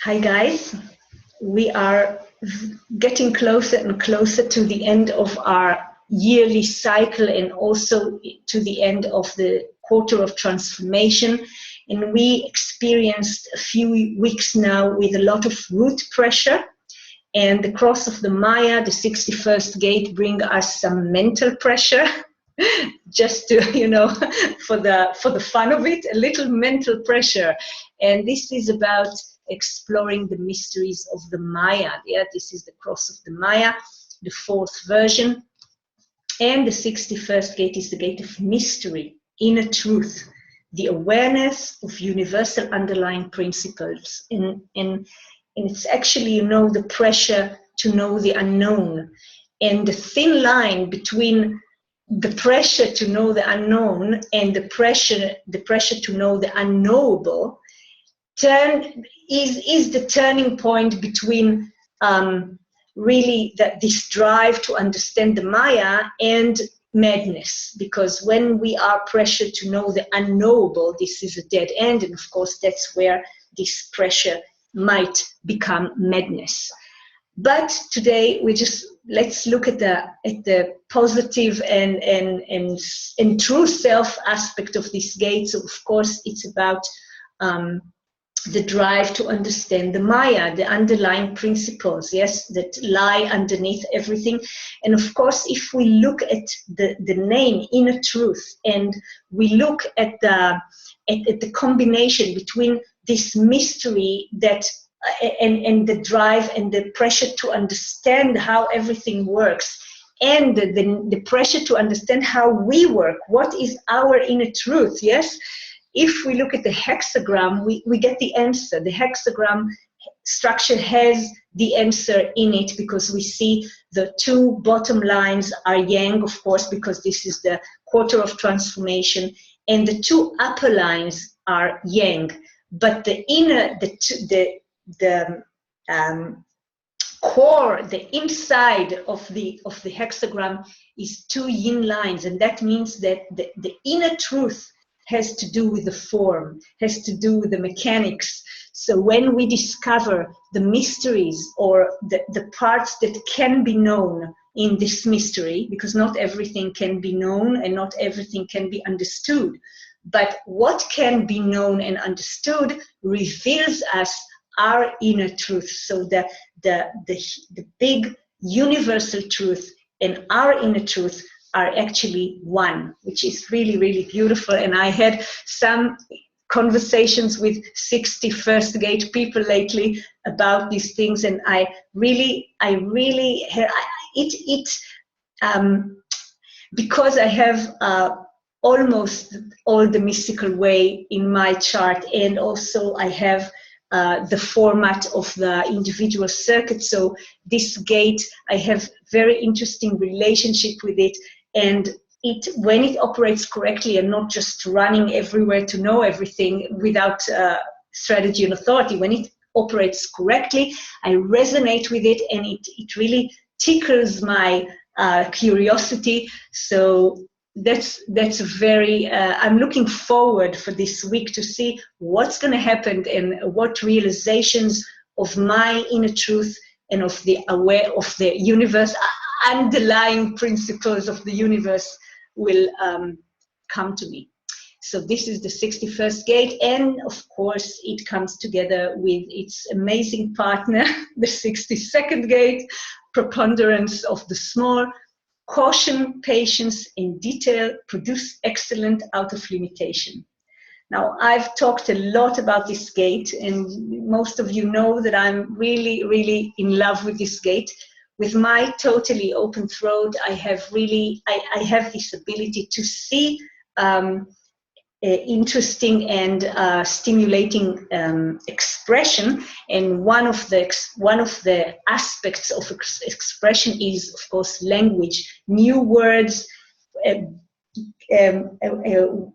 Hi guys, we are getting closer and closer to the end of our yearly cycle and also to the end of the quarter of transformation. And we experienced a few weeks now with a lot of root pressure, and the cross of the Maia, the 61st gate, bring us some mental pressure. Just to, for the fun of it, a little mental pressure. And this is about exploring the mysteries of the Maia. Yeah, this is the cross of the Maia, the fourth version. And the 61st gate is the gate of mystery, inner truth, the awareness of universal underlying principles. And it's actually, the pressure to know the unknown. And the thin line between the pressure to know the unknown and the pressure to know the unknowable is the turning point between really this drive to understand the Maya and madness. Because when we are pressured to know the unknowable, this is a dead end, and of course that's where this pressure might become madness. But today let's look at the positive and true self aspect of this gate. So of course it's about the drive to understand the Maya, the underlying principles, yes, that lie underneath everything. And of course, if we look at the name inner truth, and we look at the combination between this mystery that and the drive and the pressure to understand how everything works, and the pressure to understand how we work, what is our inner truth, yes? If we look at the hexagram, we get the answer. The hexagram structure has the answer in it, because we see the two bottom lines are yang, of course, because this is the quarter of transformation, and the two upper lines are yang. But the inner, the core, the inside of the hexagram is two yin lines, and that means that the inner truth has to do with the form, has to do with the mechanics. So when we discover the mysteries or the parts that can be known in this mystery, because not everything can be known and not everything can be understood, but what can be known and understood reveals us our inner truth. So the big universal truth and our inner truth are actually one, which is really, really beautiful. And I had some conversations with 61st gate people lately about these things, and I really because I have almost all the mystical way in my chart, and also I have the format of the individual circuit. So this gate, I have very interesting relationship with it, and when it operates correctly and not just running everywhere to know everything without strategy and authority, when it operates correctly, I resonate with it, and it really tickles my curiosity. So that's very, I'm looking forward for this week to see what's going to happen and what realizations of my inner truth and of the universe, underlying principles of the universe will come to me. So this is the 61st gate, and of course it comes together with its amazing partner, the 62nd gate, preponderance of the small. Caution, patience, and detail produce excellent out of limitation. Now, I've talked a lot about this gate, and most of you know that I'm really, really in love with this gate. With my totally open throat, I have this ability to see interesting and stimulating expression, and one of the aspects of expression is, of course, language, new words,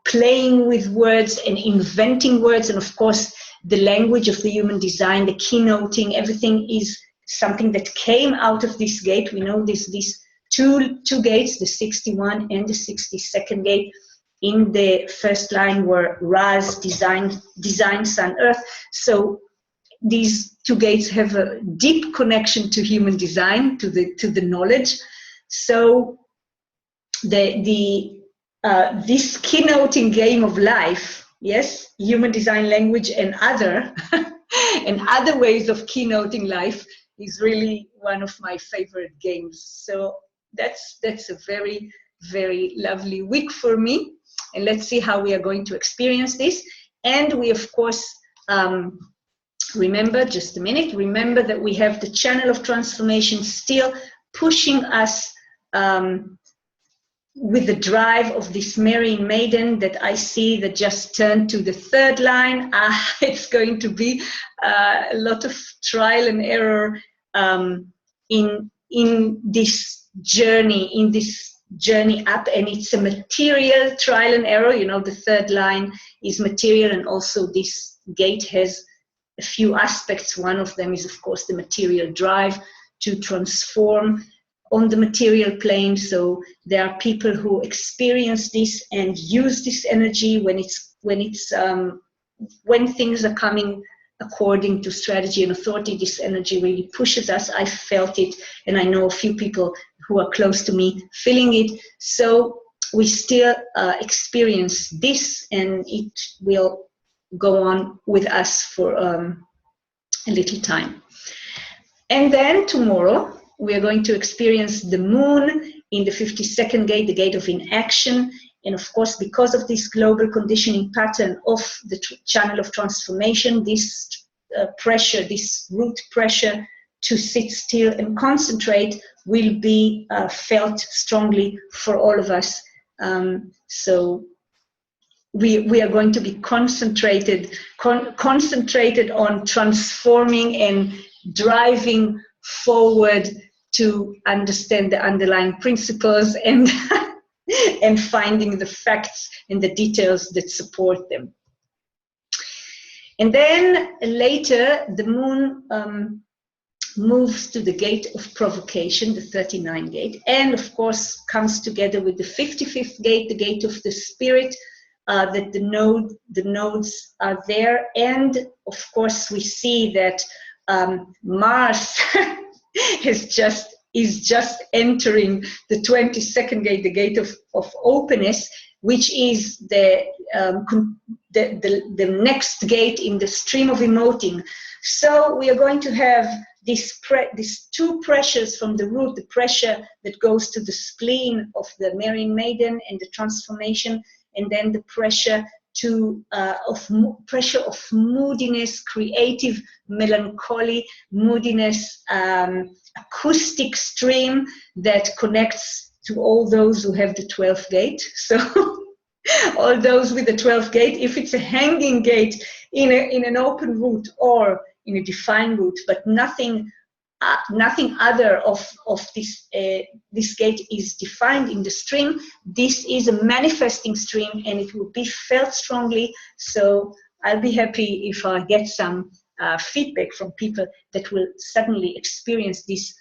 playing with words and inventing words, and of course the language of the human design, the keynoting, everything is something that came out of this gate. We know these two gates, the 61 and the 62nd gate. In the first line were Ra's design sun earth. So these two gates have a deep connection to human design, to the knowledge. So this keynoting game of life, yes, human design, language, and other and other ways of keynoting life is really one of my favorite games. So that's a very, very lovely week for me. And let's see how we are going to experience this. And we, of course, remember, just a minute, remember that we have the channel of transformation still pushing us with the drive of this marrying maiden that I see that just turned to the third line. It's going to be a lot of trial and error in this journey up, and it's a material trial and error. You know, the third line is material, and also this gate has a few aspects. One of them is, of course, the material drive to transform on the material plane. So there are people who experience this and use this energy when things are coming according to strategy and authority. This energy really pushes us. I felt it, and I know a few people who are close to me feeling it. So we still experience this, and it will go on with us for a little time. And then tomorrow, we are going to experience the moon in the 52nd gate, the gate of inaction. And of course, because of this global conditioning pattern of the channel of transformation, this pressure, this root pressure to sit still and concentrate will be felt strongly for all of us. So we are going to be concentrated on transforming and driving forward to understand the underlying principles and and finding the facts and the details that support them. And then later, the moon moves to the gate of provocation, the 39 gate, and of course comes together with the 55th gate, the gate of the spirit, that the nodes are there. And of course we see that Mars is just entering the 22nd gate, the gate of openness, which is the next gate in the stream of emoting. So we are going to have these two pressures from the root, the pressure that goes to the spleen of the marrying maiden and the transformation, and then the pressure pressure of moodiness, creative melancholy, moodiness, acoustic stream that connects to all those who have the 12th gate. So all those with the 12th gate, if it's a hanging gate in an open route or in a defined route, but nothing other of this gate is defined in the stream, this is a manifesting stream and it will be felt strongly. So I'll be happy if I get some feedback from people that will suddenly experience this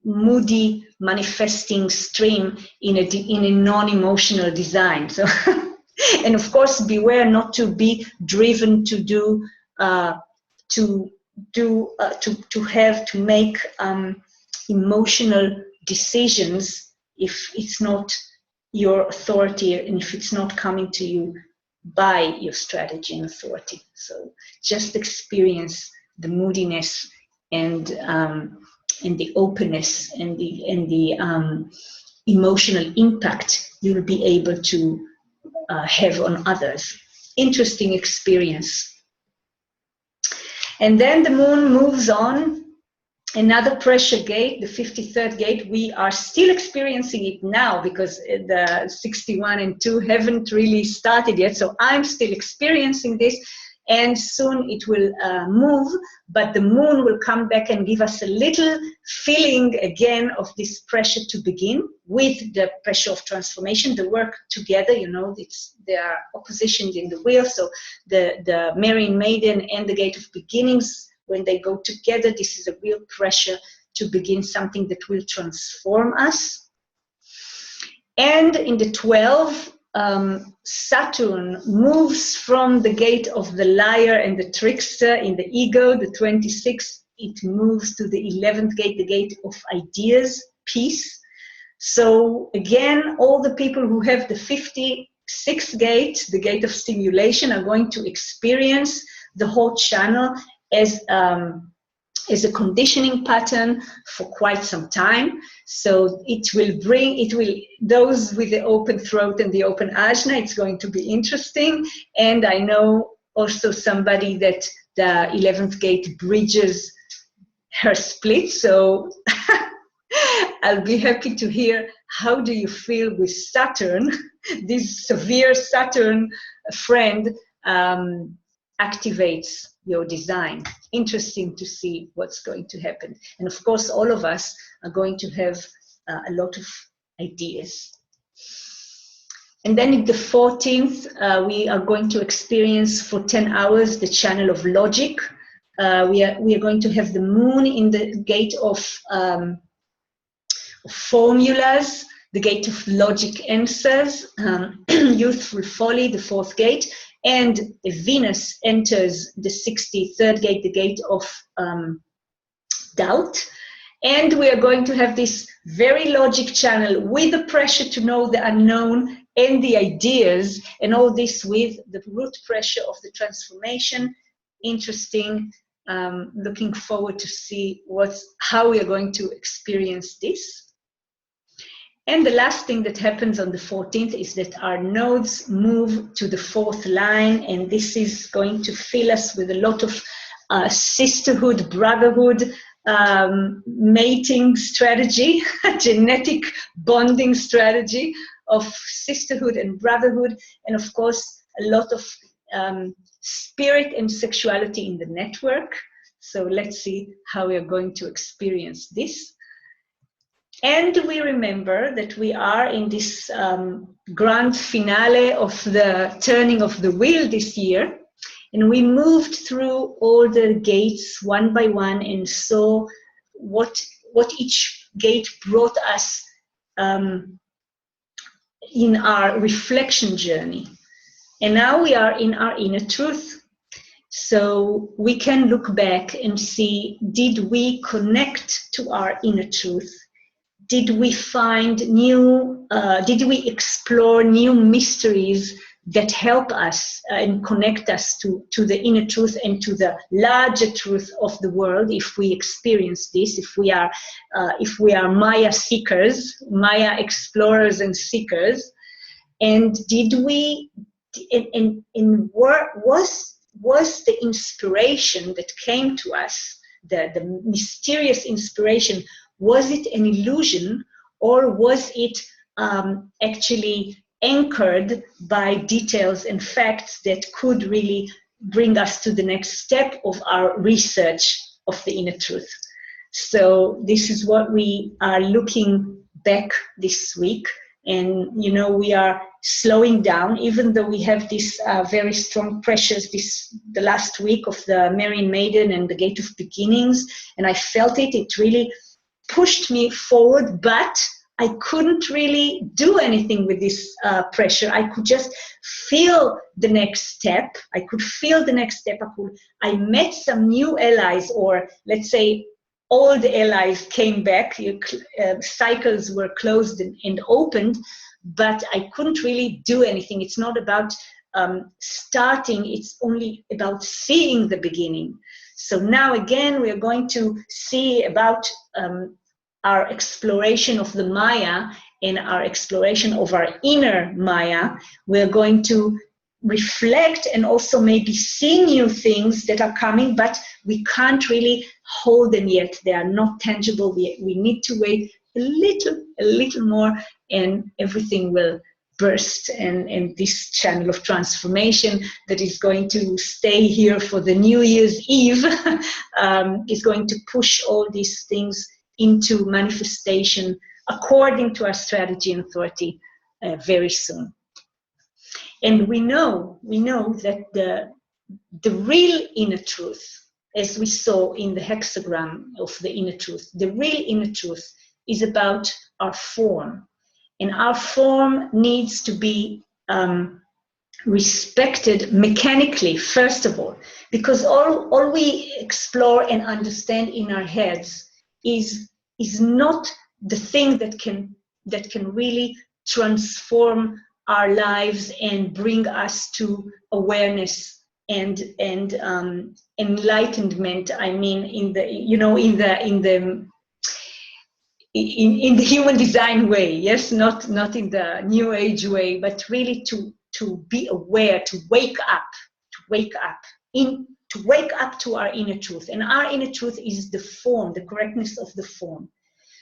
moody manifesting stream in a non-emotional design. So and of course beware not to be driven to make emotional decisions if it's not your authority and if it's not coming to you by your strategy and authority. So just experience the moodiness and the openness and the emotional impact you'll be able to have on others. Interesting experience. And then the moon moves on, another pressure gate, the 53rd gate. We are still experiencing it now because the 61 and 2 haven't really started yet. So I'm still experiencing this, and soon it will move, but the moon will come back and give us a little feeling again of this pressure to begin with the pressure of transformation, the work together. You know, there are oppositions in the wheel. So the marrying maiden and the gate of beginnings, when they go together, this is a real pressure to begin something that will transform us. And in the 12, Saturn moves from the gate of the liar and the trickster in the ego, the 26th, it moves to the 11th gate, the gate of ideas, peace. So again, all the people who have the 56th gate, the gate of stimulation, are going to experience the whole channel as a conditioning pattern for quite some time. So those with the open throat and the open ajna, it's going to be interesting. And I know also somebody that the 11th gate bridges her split. So I'll be happy to hear, how do you feel with Saturn, this severe Saturn friend activates your design. Interesting to see what's going to happen. And of course, all of us are going to have a lot of ideas. And then in the 14th, we are going to experience for 10 hours the channel of logic. We are going to have the moon in the gate of formulas, the gate of logic answers, youthful folly, the 4th gate, and Venus enters the 63rd gate, the gate of doubt. And we are going to have this very logic channel with the pressure to know the unknown and the ideas, and all this with the root pressure of the transformation. Interesting. Looking forward to see how we are going to experience this. And the last thing that happens on the 14th is that our nodes move to the 4th line, and this is going to fill us with a lot of sisterhood, brotherhood, mating strategy, genetic bonding strategy of sisterhood and brotherhood, and of course a lot of spirit and sexuality in the network. So let's see how we are going to experience this. And we remember that we are in this grand finale of the turning of the wheel this year. And we moved through all the gates one by one and saw what each gate brought us in our reflection journey. And now we are in our inner truth. So we can look back and see, did we connect to our inner truth? Did we find did we explore new mysteries that help us and connect us to the inner truth and to the larger truth of the world? If we experience this, if we are Maia seekers, Maia explorers and seekers, and was the inspiration that came to us, the mysterious inspiration, was it an illusion, or was it actually anchored by details and facts that could really bring us to the next step of our research of the inner truth? So this is what we are looking back this week. And, we are slowing down, even though we have this very strong pressures the last week of the Marian Maiden and the Gate of Beginnings. And I felt it really pushed me forward, but I couldn't really do anything with this pressure. I could just feel the next step. I met some new allies, or let's say all the allies came back. Cycles were closed and opened, but I couldn't really do anything. It's not about starting, it's only about seeing the beginning. So now again, we are going to see about our exploration of the Maia and our exploration of our inner Maia. We're going to reflect and also maybe see new things that are coming, but we can't really hold them yet. They are not tangible. We need to wait a little more, and everything will burst, and this channel of transformation that is going to stay here for the New Year's Eve is going to push all these things into manifestation according to our strategy and authority very soon. And we know that the real inner truth, as we saw in the hexagram of the inner truth, the real inner truth is about our form. And our form needs to be respected mechanically, first of all, because all we explore and understand in our heads is not the thing that can really transform our lives and bring us to awareness and enlightenment. I mean, in the human design way, yes, not in the new age way, but really to be aware, to wake up to our inner truth. And our inner truth is the form, the correctness of the form.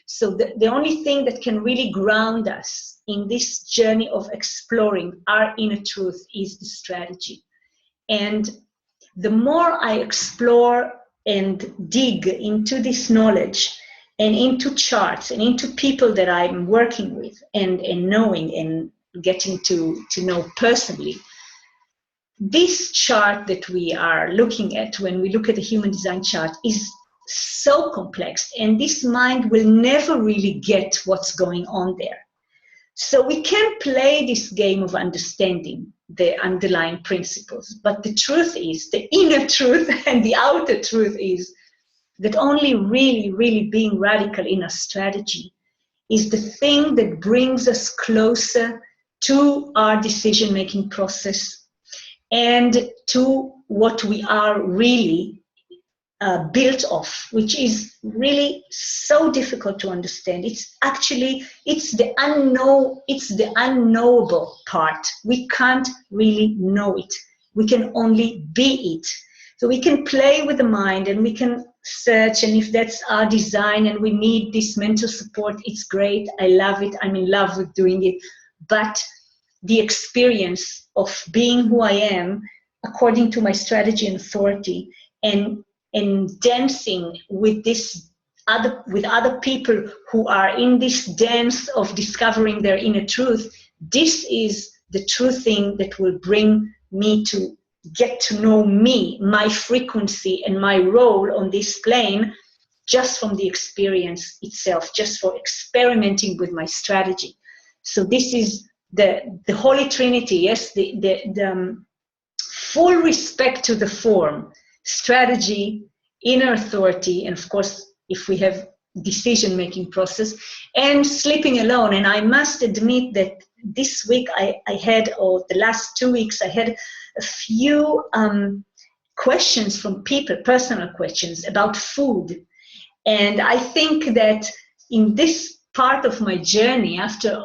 So the only thing that can really ground us in this journey of exploring our inner truth is the strategy. And the more I explore and dig into this knowledge and into charts and into people that I'm working with and knowing and getting to know personally, this chart that we are looking at when we look at the human design chart is so complex, and this mind will never really get what's going on there. So we can play this game of understanding the underlying principles, but the truth is, the inner truth and the outer truth is that only really being radical in our strategy is the thing that brings us closer to our decision-making process and to what we are really built of, which is really so difficult to understand. It's the unknowable part. We can't really know it. We can only be it. So we can play with the mind and we can search, and if that's our design and we need this mental support, it's great. I love it. I'm in love with doing it. But the experience of being who I am, according to my strategy and authority, and dancing with other people who are in this dance of discovering their inner truth, this is the true thing that will bring me to get to know me, my frequency, and my role on this plane, just from the experience itself, just for experimenting with my strategy. So this is the Holy Trinity, yes, the full respect to the form, strategy, inner authority, and of course, if we have decision-making process, and sleeping alone. And I must admit that this week I had, or the last 2 weeks, I had a few questions from people, personal questions about food. And I think that in this part of my journey, after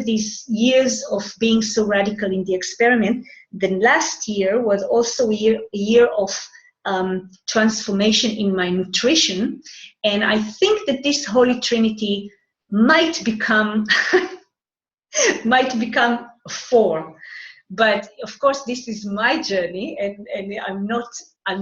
these years of being so radical in the experiment, the last year was also a year of transformation in my nutrition. And I think that this Holy Trinity might become a form. But of course, this is my journey, and I'm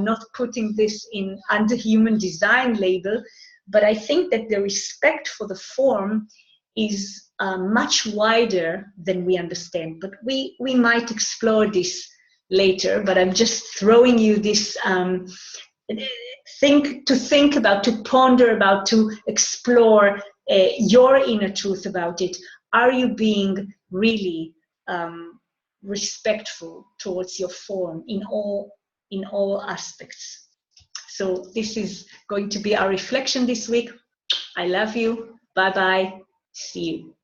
not putting this in under human design label. But I think that the respect for the form is much wider than we understand. But we might explore this later. But I'm just throwing you this thing to think about, to ponder about, to explore your inner truth about it. Are you being really respectful towards your form in all aspects? So this is going to be our reflection this week. I love you. Bye-bye. See you.